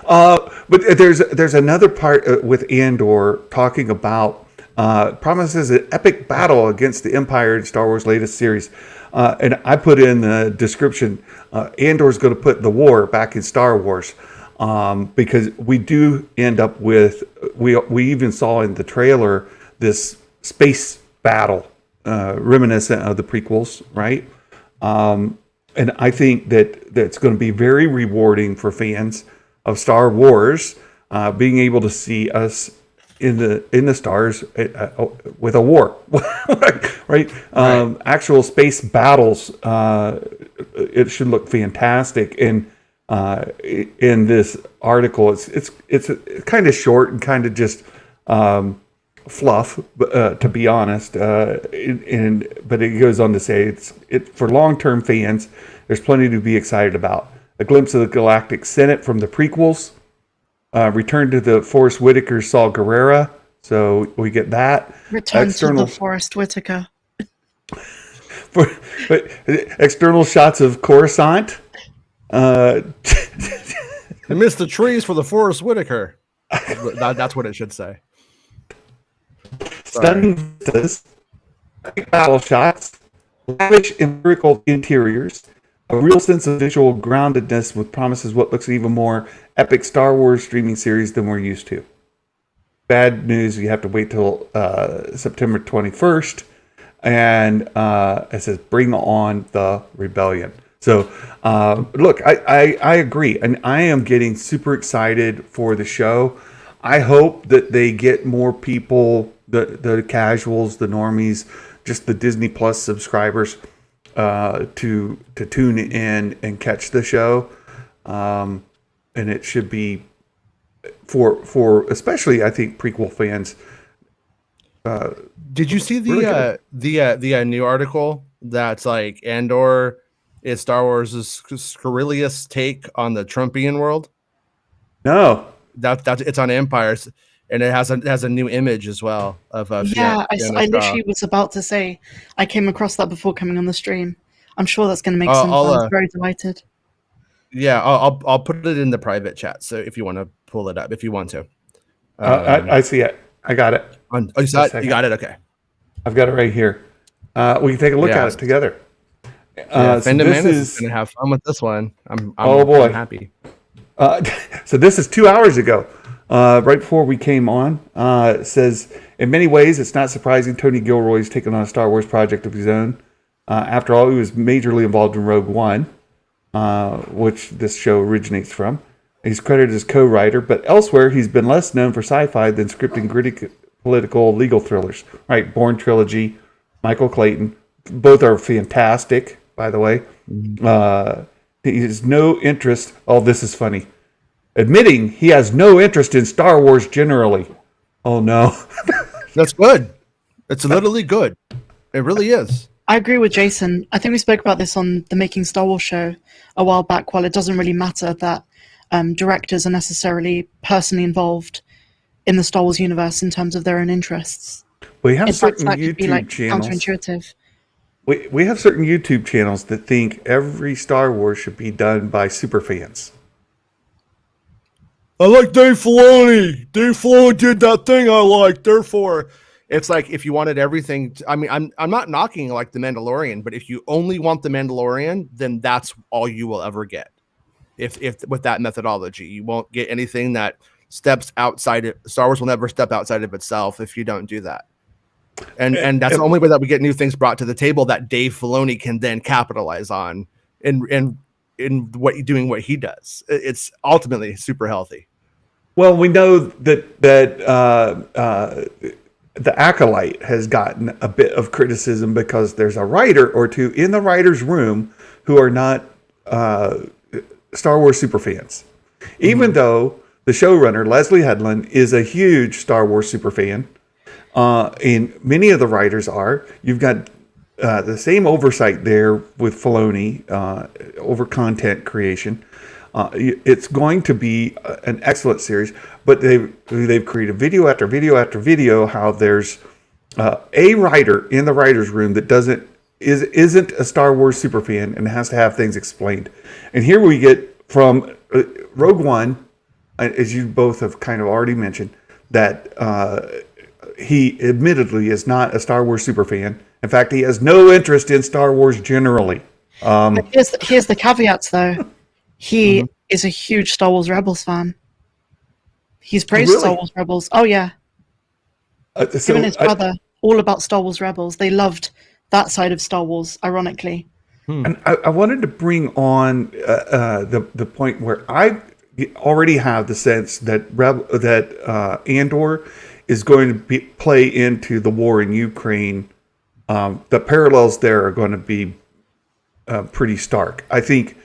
But there's another part with Andor talking about promises an epic battle against the Empire in Star Wars' latest series. And I put in the description, Andor's going to put the war back in Star Wars. Because we do end up with, we even saw in the trailer this space battle reminiscent of the prequels, right? And I think that's going to be very rewarding for fans of Star Wars, being able to see us in the stars with a war, right? Actual space battles. It should look fantastic. And in this article, it's kind of short and kind of just fluff, to be honest. But it goes on to say it's for long-term fans. There's plenty to be excited about. A glimpse of the Galactic Senate from the prequels. Return to the Forrest Whitaker Saw Gerrera, so we get that. Return to the Forrest Whitaker. But external shots of Coruscant. You missed the trees for the Forrest Whitaker. That's what it should say. Stunning vistas, battle shots, lavish empirical interiors, a real sense of visual groundedness with promises what looks even more epic Star Wars streaming series than we're used to. Bad news, you have to wait till September 21st. And it says, bring on the rebellion. So, look, I agree. And I am getting super excited for the show. I hope that they get more people, the casuals, the normies, just the Disney Plus subscribers, to tune in and catch the show. And it should be for especially, I think, prequel fans. Did you see the new article that's like Andor is Star Wars' scurrilous take on the Trumpian world? No, that's it's on Empires, and it has a new image as well of I literally was about to say I came across that before coming on the stream. I'm sure that's going to make some fans very delighted. Yeah, I'll put it in the private chat. So if you want to pull it up, if you want to, I see it. I got it. You got it. Okay, I've got it right here. We can take a look at it together. Fandom is going to have fun with this one. I'm happy. So this is 2 hours ago, right before we came on. It says, in many ways, it's not surprising Tony Gilroy's taken on a Star Wars project of his own. After all, he was majorly involved in Rogue One, which this show originates from. He's credited as co-writer, but elsewhere he's been less known for sci-fi than scripting gritty political legal thrillers. Right, Bourne Trilogy, Michael Clayton, both are fantastic, by the way. He has no interest. Oh, this is funny. Admitting he has no interest in Star Wars generally. Oh no, that's good. It's literally good. It really is. I agree with Jason. I think we spoke about this on the Making Star Wars show a while back. While it doesn't really matter that directors are necessarily personally involved in the Star Wars universe in terms of their own interests. We have certain YouTube channels. Counterintuitive. We have certain YouTube channels that think every Star Wars should be done by super fans. I like Dave Filoni. Dave Filoni did that thing I like. Therefore, it's like if you wanted everything. I'm not knocking like The Mandalorian, but if you only want The Mandalorian, then that's all you will ever get. If with that methodology, you won't get anything that steps outside it. Star Wars will never step outside of itself if you don't do that. And that's the only way that we get new things brought to the table that Dave Filoni can then capitalize on in doing what he does. It's ultimately super healthy. Well, we know that the Acolyte has gotten a bit of criticism because there's a writer or two in the writer's room who are not Star Wars super fans. Even though the showrunner, Leslie Headland, is a huge Star Wars super fan. And many of the writers are. You've got the same oversight there with Filoni over content creation. It's going to be an excellent series, but they've created video after video after video how there's a writer in the writer's room that isn't a Star Wars super fan and has to have things explained. And here we get from Rogue One, as you both have kind of already mentioned, that he admittedly is not a Star Wars superfan. In fact, he has no interest in Star Wars generally. But here's the caveats, though. He is a huge Star Wars Rebels fan. He's praised Really? Star Wars Rebels. Oh, yeah. Him and his brother, all about Star Wars Rebels. They loved that side of Star Wars, ironically. And I wanted to bring on the point where I already have the sense that Andor is going to play into the war in Ukraine. The parallels there are going to be pretty stark. I think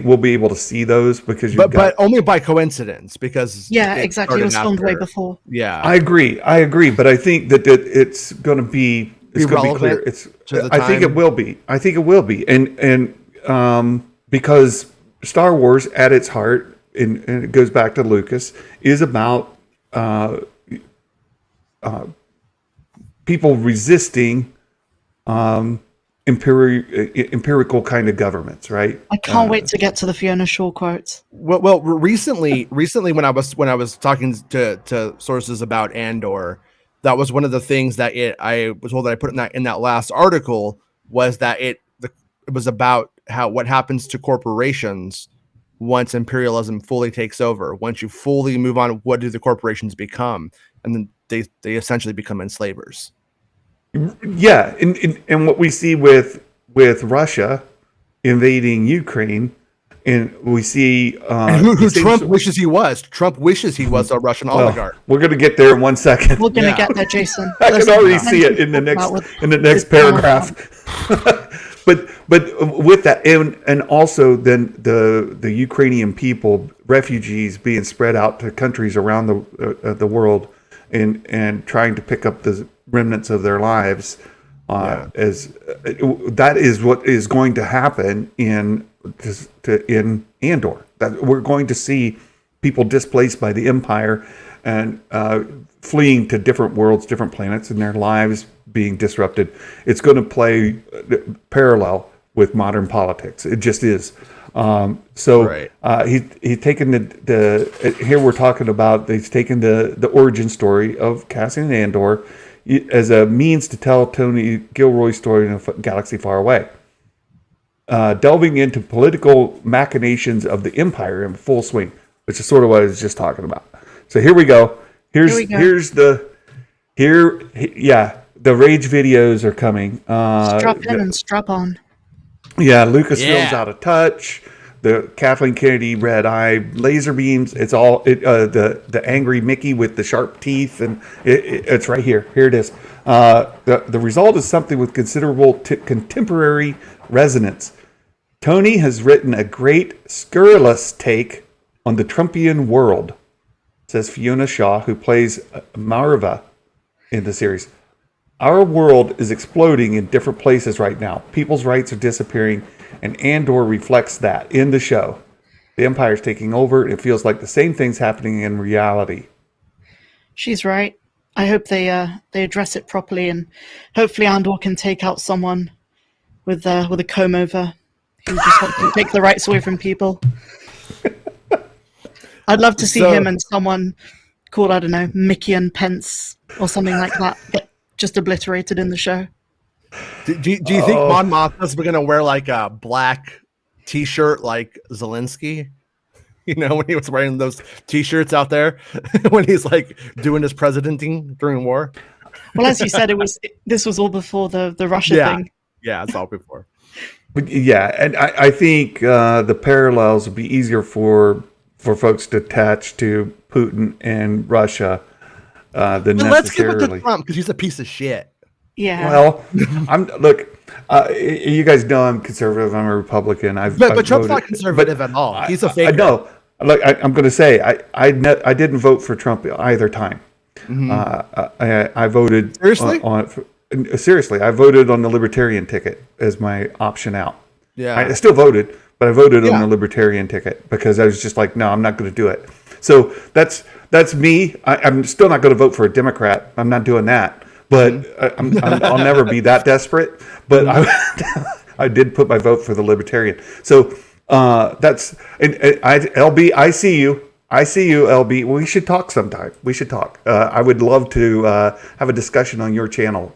we'll be able to see those because but only by coincidence, because exactly. It was filmed way before. Yeah, I agree, but I think that it's going to be clear. I think it will be. And because Star Wars at its heart, and it goes back to Lucas, is about people resisting empirical kind of governments, right? I can't wait to get to the Fiona Shaw quotes. Well, recently, when I was talking to sources about Andor, that was one of the things that I was told that I put in that last article, was that it was about what happens to corporations once imperialism fully takes over. Once you fully move on, what do the corporations become? And then they essentially become enslavers. Yeah, and what we see with Russia invading Ukraine, and we see who Trump wishes he was. Trump wishes he was a Russian oligarch. We're going to get there in 1 second. We're going to get there, Jason. I can already see it in the next paragraph. But with that, and also then the Ukrainian people, refugees being spread out to countries around the world, and trying to pick up the remnants of their lives, as that is what is going to happen in Andor. That we're going to see people displaced by the Empire and fleeing to different worlds, different planets, and their lives being disrupted. It's going to play parallel with modern politics. It just is. He's taken the here we're talking about. He's taken the origin story of Cassian Andor as a means to tell Tony Gilroy's story in a galaxy far away, delving into political machinations of the Empire in full swing, which is sort of what I was just talking about. So here we go. The rage videos are coming. Strap in and strap on. Yeah, Lucasfilm's out of touch. The Kathleen Kennedy red eye laser beams. It's all the angry Mickey with the sharp teeth, and it's right here. Here it is. The result is something with considerable contemporary resonance. Tony has written a great scurrilous take on the Trumpian world, says Fiona Shaw, who plays Marva in the series. Our world is exploding in different places right now. People's rights are disappearing, and Andor reflects that in the show. The Empire is taking over, and it feels like the same thing's happening in reality. She's right. I hope they address it properly, and hopefully Andor can take out someone with a comb over who just wants to take the rights away from people. I'd love to see him and someone called, I don't know, Mickey and Pence or something like that get just obliterated in the show. Do you think Mon Mothma's going to wear like a black T-shirt like Zelensky? You know, when he was wearing those T-shirts out there when he's like doing his presidenting during war. Well, as you said, this was all before the Russia thing. Yeah, it's all before. But yeah, and I think the parallels would be easier for folks to attach to Putin and Russia than necessarily. Let's give it to Trump because he's a piece of shit. Yeah. Well, you guys know I'm conservative. I'm a Republican. But Trump's not conservative at all. He's a faker. I know. Look, I'm going to say I didn't vote for Trump either time. Mm-hmm. I voted seriously. I voted on the Libertarian ticket as my option out. Yeah. I still voted, but I voted on the Libertarian ticket because I was just like, no, I'm not going to do it. So that's me. I'm still not going to vote for a Democrat. I'm not doing that. But I'll never be that desperate. But I did put my vote for the Libertarian. So That's and LB. I see you. I see you, LB. We should talk sometime. We should talk. I would love to have a discussion on your channel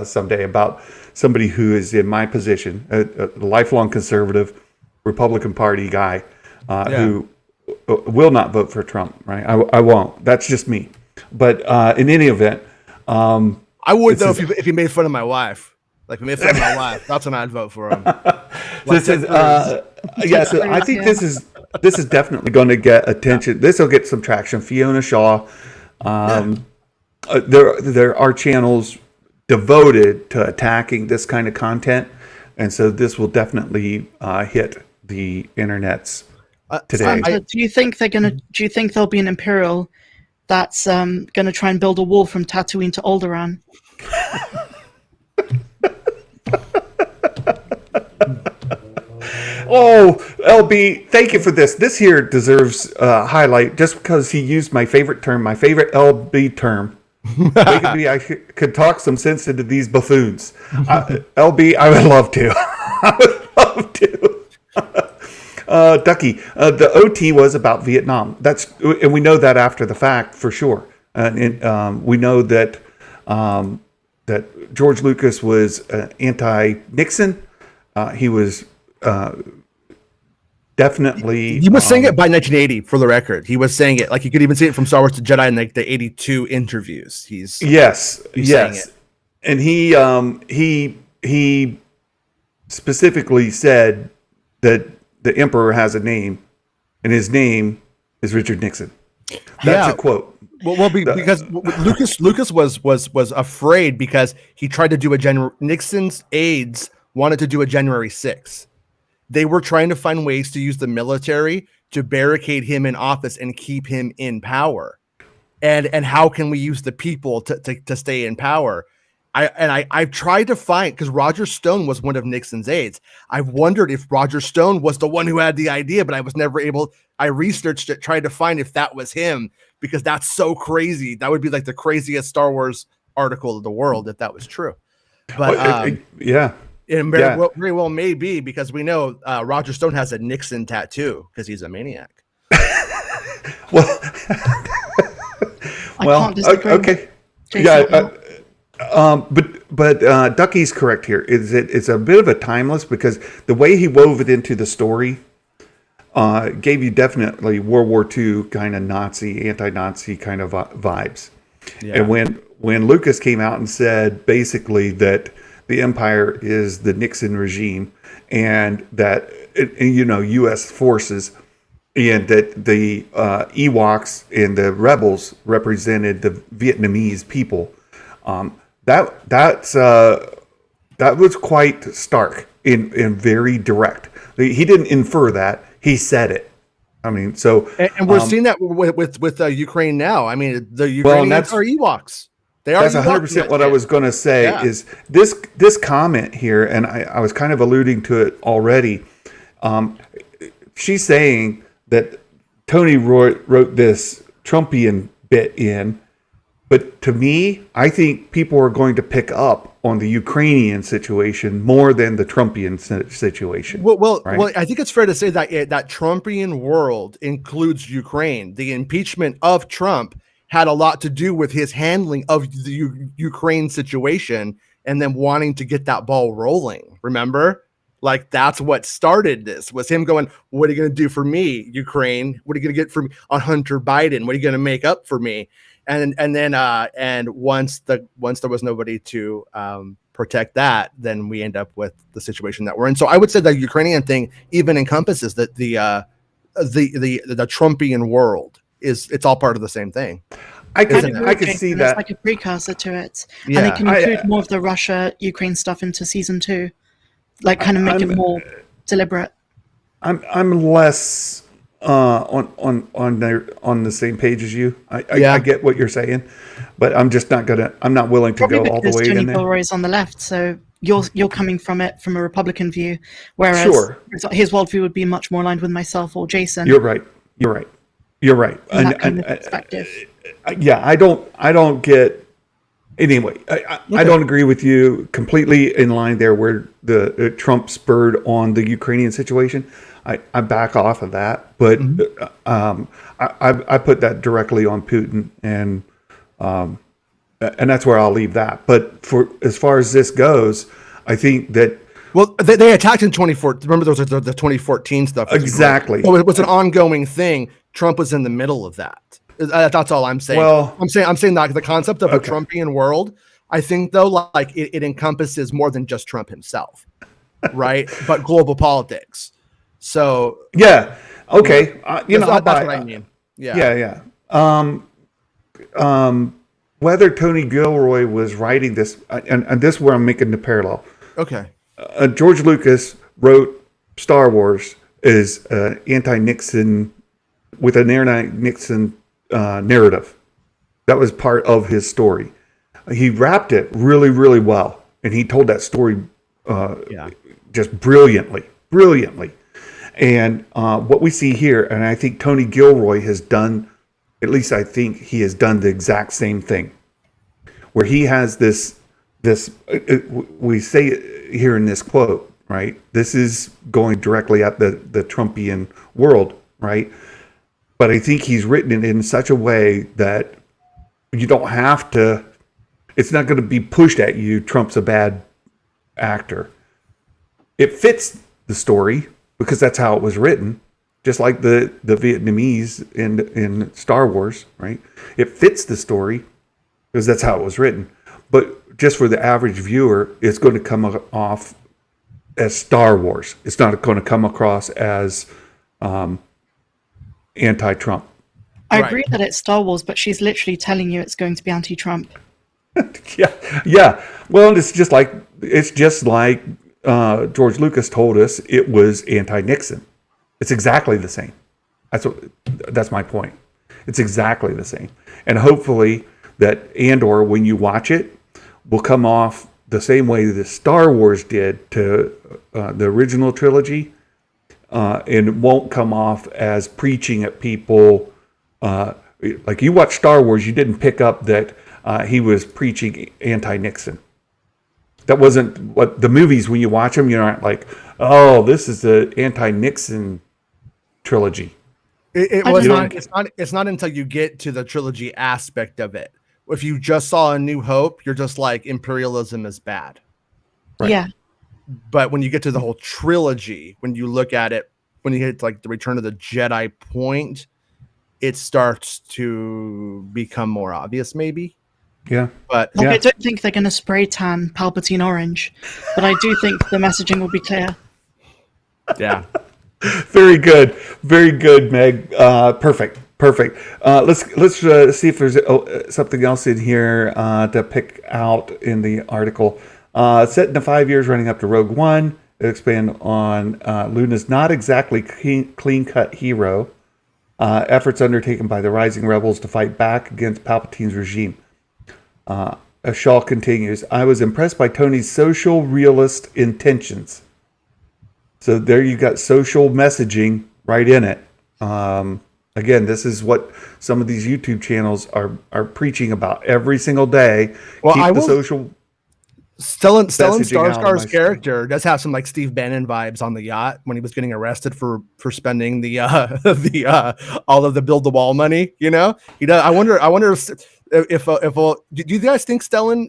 someday about somebody who is in my position, a lifelong conservative, Republican Party guy who will not vote for Trump. Right? I won't. That's just me. But in any event, I would though if he made fun of my wife. Like if he made fun of my wife, that's when I'd vote for him. This is so I think this is definitely going to get attention. This will get some traction. Fiona Shaw, there are channels devoted to attacking this kind of content, and so this will definitely hit the internets today. Santa, do you think there'll be an Imperial that's going to try and build a wall from Tatooine to Alderaan? Oh, LB, thank you for this. This here deserves a highlight just because he used my favorite term, my favorite LB term. Maybe I could talk some sense into these buffoons. LB, I would love to. I would love to. Ducky, the OT was about Vietnam. And we know that after the fact for sure. And we know that that George Lucas was anti-Nixon. He was definitely. He was saying it by 1980, for the record. He was saying it like you could even see it from Star Wars to Jedi in like the 82 interviews. He's saying it. And he specifically said that the Emperor has a name, and his name is Richard Nixon. That's a quote. Well, because Lucas was afraid because he tried to do Nixon's aides wanted to do a January 6th. They were trying to find ways to use the military to barricade him in office and keep him in power. And how can we use the people to stay in power? I've tried to find, because Roger Stone was one of Nixon's aides. I wondered if Roger Stone was the one who had the idea, but I was never able. I researched it, tried to find if that was him, because that's so crazy. That would be like the craziest Star Wars article of the world if that was true. But it very well may be, because we know Roger Stone has a Nixon tattoo because he's a maniac. Well, I can't disagree. Okay. But Ducky's correct here. It's a bit of a timeless, because the way he wove it into the story gave you definitely World War II kind of anti-Nazi kind of vibes. Yeah. And when Lucas came out and said basically that the Empire is the Nixon regime, and that U.S. forces, and that the Ewoks and the rebels represented the Vietnamese people. That was quite stark and very direct. He didn't infer that; he said it. I mean, so and we're seeing that with Ukraine now. I mean, the Ukrainians are Ewoks. That's 100% what I was going to say. Yeah. Is this comment here, and I was kind of alluding to it already. She's saying that Tony wrote this Trumpian bit in, but to me, I think people are going to pick up on the Ukrainian situation more than the Trumpian situation. Well, I think it's fair to say that that Trumpian world includes Ukraine. The impeachment of Trump had a lot to do with his handling of the Ukraine situation and then wanting to get that ball rolling. Remember? Like, that's what started this, was him going, what are you going to do for me, Ukraine? What are you going to get from on Hunter Biden? What are you going to make up for me? And then once there was nobody to protect that, then we end up with the situation that we're in. So I would say the Ukrainian thing even encompasses that the Trumpian world. It's all part of the same thing. I can see that. It's like a precursor to it. Yeah. And they can include more of the Russia-Ukraine stuff into season 2. Like, kind of make it more deliberate. I'm less on the same page as you. I get what you're saying, but I'm just not willing to go all the way in there. Tony Gilroy's on the left, so you're coming from it from a Republican view, whereas his worldview would be much more aligned with myself or Jason. You're right. From that kind of perspective. I don't get Anyway, I don't agree with you completely in line there where the Trump spurred on the Ukrainian situation. I back off of that, but I put that directly on Putin, and that's where I'll leave that. But for as far as this goes, I think that Well, they attacked in 2014. Remember, those are the 2014 stuff. exactly. So it was an ongoing thing. Trump was in the middle of that. That's all I'm saying. Well, I'm saying that the concept of a Trumpian world, I think though, like it encompasses more than just Trump himself, right? But global politics. So yeah, okay. that's what I mean. Yeah. Whether Tony Gilroy was writing this, and this is where I'm making the parallel. Okay. George Lucas wrote Star Wars as anti-Nixon with an anti-Nixon narrative. That was part of his story. He wrapped it really, really well, and he told that story just brilliantly. And what we see here, and I think Tony Gilroy has done, at least I think he has done the exact same thing, where he has this we say it here in this quote, right? This is going directly at the Trumpian world, right? But I think he's written it in such a way that you don't have to, it's not going to be pushed at you, Trump's a bad actor. It fits the story because that's how it was written, just like the Vietnamese in Star Wars, right? It fits the story because that's how it was written. But just for the average viewer, it's going to come off as Star Wars. It's not going to come across as anti-Trump. I agree that it's Star Wars, but she's literally telling you it's going to be anti-Trump. Yeah. Well, it's just like George Lucas told us it was anti-Nixon. It's exactly the same. That's my point. It's exactly the same. And hopefully that Andor, when you watch it, will come off the same way that Star Wars did to the original trilogy, and won't come off as preaching at people. Like you watch Star Wars, you didn't pick up that he was preaching anti-Nixon. That wasn't what the movies, when you watch them, you're not like, oh, this is the anti-Nixon trilogy. It's not until you get to the trilogy aspect of it. If you just saw A New Hope, you're just like, imperialism is bad. Right. Yeah. But when you get to the whole trilogy, when you look at it, when you hit like the Return of the Jedi point, it starts to become more obvious, maybe. Yeah. But I don't think they're going to spray tan Palpatine orange, but I do think the messaging will be clear. yeah. Very good, Meg. Perfect. Let's see if there's something else in here to pick out in the article. Set in the 5 years running up to Rogue One, expand on Luna's not exactly clean-cut hero. Efforts undertaken by the rising rebels to fight back against Palpatine's regime. Shaw continues, I was impressed by Tony's social realist intentions. So there you got social messaging right in it. Again, this is what some of these YouTube channels are preaching about every single day. Well, Keep the social Stellan messaging out of my Skarsgård's character does have some like Steve Bannon vibes on the yacht when he was getting arrested for spending the all of the build the wall money. You know, he does. I wonder if do you guys think Stellan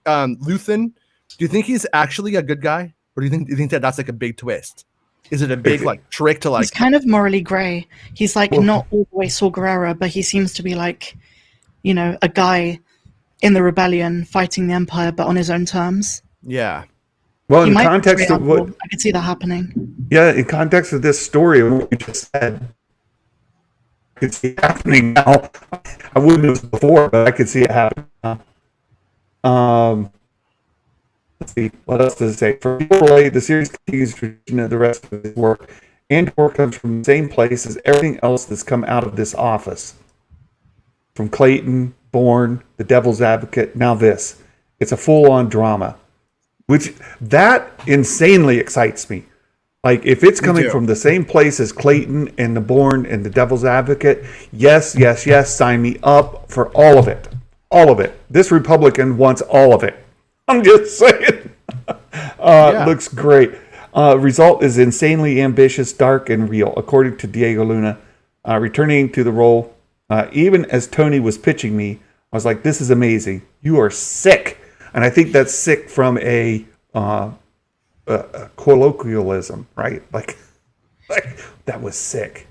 Luthen? Do you think he's actually a good guy, or do you think that that's like a big twist? Is it a big like trick to like? He's kind of morally grey. He's like not all the way Saw Gerrera, but he seems to be like, you know, a guy in the rebellion fighting the Empire, but on his own terms. Yeah. Well, in context of what I could see that happening. Yeah, in context of this story and what you just said, I could see it happening now. I wouldn't have before, but I could see it happening now. Let's see, what else does it say? For Gilroy, the series continues tradition of the rest of his work. Andor comes from the same place as everything else that's come out of this office. From Clayton, Bourne, The Devil's Advocate, now this. It's a full-on drama. Which, that insanely excites me. Like, if it's coming from the same place as Clayton and The Bourne and The Devil's Advocate, yes, sign me up for all of it. all of it. This Republican wants all of it. I'm just saying. Looks great. Result is insanely ambitious, dark, and real, according to Diego Luna. Returning to the role, even as Tony was pitching me, I was like, this is amazing. You are sick. And I think that's sick from a colloquialism, right? Like that was sick.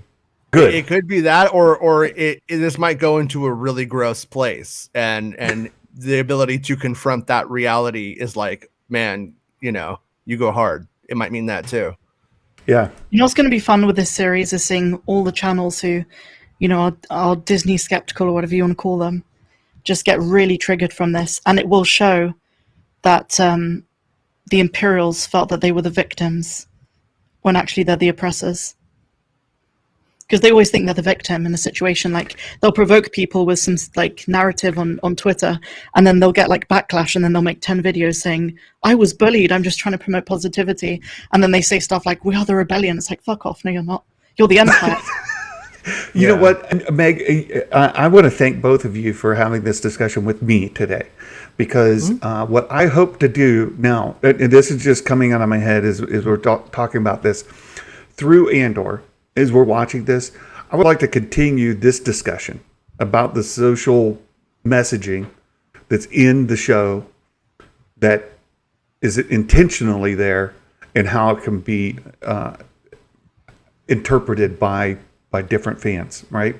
Good. It could be that, or this might go into a really gross place, and the ability to confront that reality is like, man, you go hard. It might mean that too. Yeah. What's going to be fun with this series is seeing all the channels who, are Disney skeptical or whatever you want to call them, just get really triggered from this, and it will show that the Imperials felt that they were the victims when actually they're the oppressors. Because they always think they're the victim in a situation. Like, they'll provoke people with some like narrative on Twitter, and then they'll get like backlash, and then they'll make 10 videos saying, I was bullied, I'm just trying to promote positivity. And then they say stuff like, we are the rebellion. It's like, fuck off. No, you're not. You're the empire. You know what, Meg, I want to thank both of you for having this discussion with me today, because what I hope to do now, and this is just coming out of my head as we're talking about this, through Andor, as we're watching this, I would like to continue this discussion about the social messaging that's in the show that is intentionally there, and how it can be interpreted by different fans, right?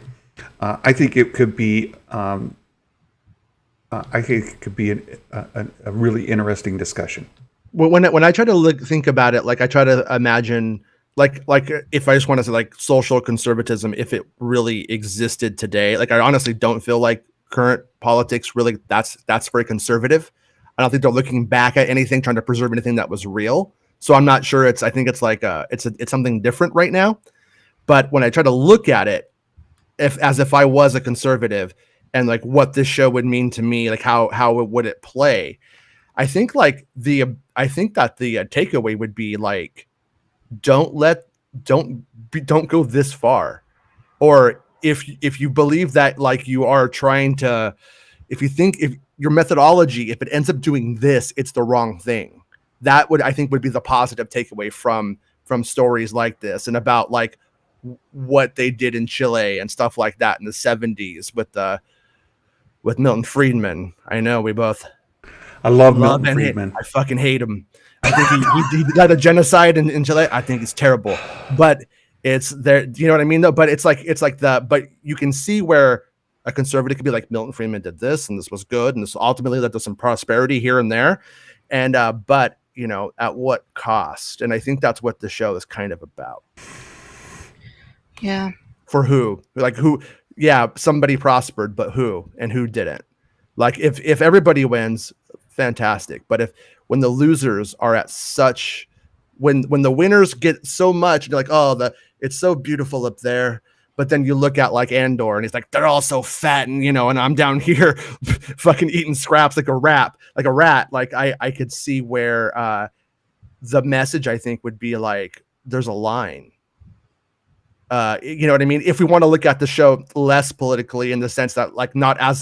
I think it could be a really interesting discussion. When I try to think about it, like I try to imagine, like if I just want to say like social conservatism, if it really existed today, like I honestly don't feel like current politics really that's very conservative. I don't think they're looking back at anything, trying to preserve anything that was real. So I'm not sure. I think it's like it's something different right now. But when I try to look at it, as if I was a conservative, and like what this show would mean to me, like how would it play, I think that the takeaway would be like, don't go this far, or if you believe that like you are trying to, if your methodology, if it ends up doing this, it's the wrong thing. That would, I think, would be the positive takeaway from stories like this, and about like what they did in Chile and stuff like that in the 70s with Milton Friedman. I know we both love Milton Friedman. I fucking hate him. I think he got a genocide in Chile. I think it's terrible, but it's there. You know what I mean, though? But but you can see where a conservative could be like, Milton Friedman did this, and this was good, and this ultimately led to some prosperity here and there, and but at what cost? And I think that's what the show is kind of about. Yeah. For who? Like who? Yeah, somebody prospered, but who? And who didn't? Like if everybody wins, fantastic. But when the losers are at such, when the winners get so much, you're like, oh, it's so beautiful up there. But then you look at like Andor, and he's like, they're all so fat, and and I'm down here fucking eating scraps like a rat. Like I could see where the message, I think, would be like, there's a line. You know what I mean? If we want to look at the show less politically, in the sense that like not as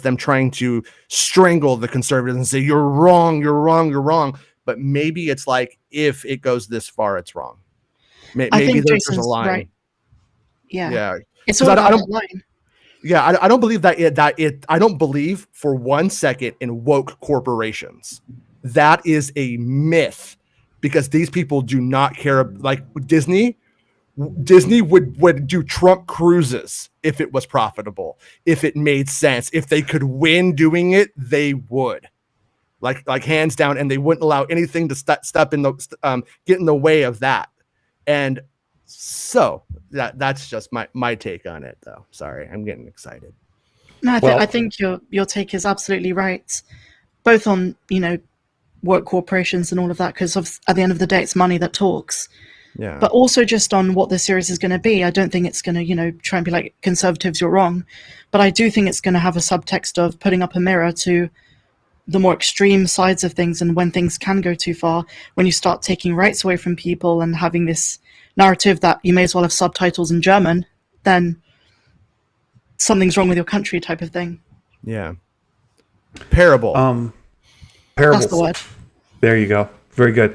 them trying to strangle the conservatives and say you're wrong, but maybe it's like, if it goes this far, it's wrong. I think there's Jason's a line. Right. Yeah. It's all about that line. Yeah, I don't believe I don't believe for one second in woke corporations. That is a myth, because these people do not care. Like Disney would do Trump cruises if it was profitable, if it made sense, if they could win doing it, they would, like hands down, and they wouldn't allow anything to step in the get in the way of that. And so that's just my take on it, though. Sorry, I'm getting excited. No, I think your take is absolutely right, both on work corporations and all of that, because at the end of the day, it's money that talks. Yeah. But also just on what the series is going to be. I don't think it's going to, try and be like, conservatives, you're wrong. But I do think it's going to have a subtext of putting up a mirror to the more extreme sides of things, and when things can go too far, when you start taking rights away from people and having this narrative that you may as well have subtitles in German, then something's wrong with your country type of thing. Yeah. Parable. Parables. That's the word. There you go. Very good.